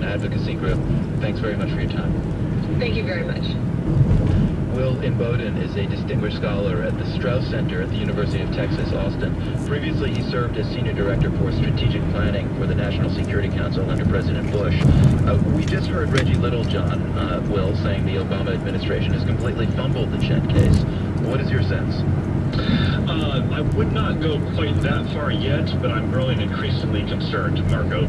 advocacy group. Thanks very much for your time. Thank you very much. Will Imboden is a distinguished scholar at the Strauss Center at the University of Texas, Austin. Previously, he served as Senior Director for Strategic Planning for the National Security Council under President Bush. We just heard Reggie Littlejohn, Will, saying the Obama administration has completely fumbled the Chen case. What is your sense? I would not go quite that far yet, but I'm growing increasingly concerned, Marco.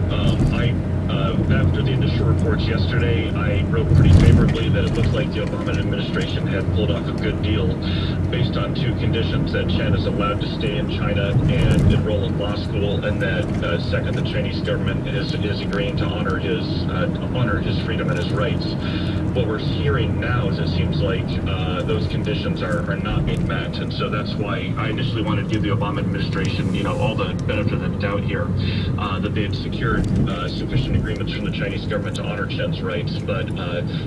After the initial reports yesterday, I wrote pretty favorably that it looked like the Obama administration had pulled off a good deal based on two conditions: that Chen is allowed to stay in China and enroll in law school, and that second, the Chinese government is agreeing to honor his freedom and his rights. What we're hearing now is it seems like those conditions are not being met, and so that's why I initially wanted to give the Obama administration, all the benefit of the doubt here, that they had secured sufficient agreements from the Chinese government to honor Chen's rights, but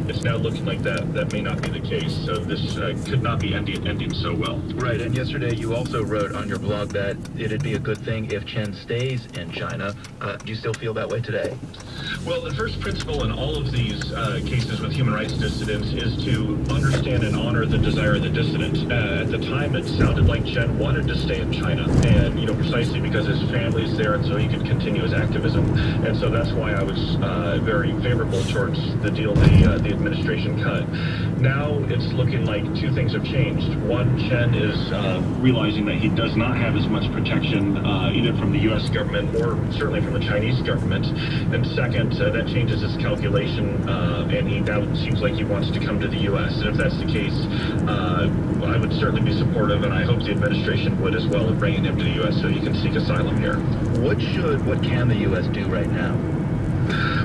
it's now looking like that may not be the case, so this could not be ending so well. Right, and yesterday you also wrote on your blog that it'd be a good thing if Chen stays in China. Do you still feel that way today? Well, the first principle in all of these cases with human rights dissidents is to understand and honor the desire of the dissident. At the time, it sounded like Chen wanted to stay in China, and precisely because his family's there, and so he could continue his activism. And so that's why I was very favorable towards the deal the administration cut. Now it's looking like two things have changed. One, Chen is realizing that he does not have as much protection either from the U.S. government or certainly from the Chinese government. And second, that changes his calculation, and he now seems like he wants to come to the U.S. And if that's the case, I would certainly be supportive, and I hope the administration would as well, of bringing him to the U.S. so he can seek asylum here. What can the U.S. do right now?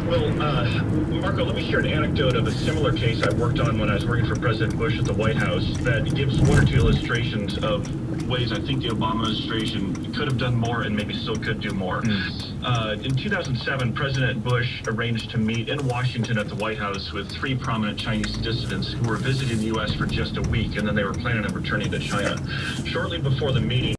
Well, Marco, let me share an anecdote of a similar case I worked on when I was working for President Bush at the White House that gives one or two illustrations of ways I think the Obama administration could have done more and maybe still could do more. In 2007, President Bush arranged to meet in Washington at the White House with three prominent Chinese dissidents who were visiting the U.S. for just a week, and then they were planning on returning to China. Shortly before the meeting,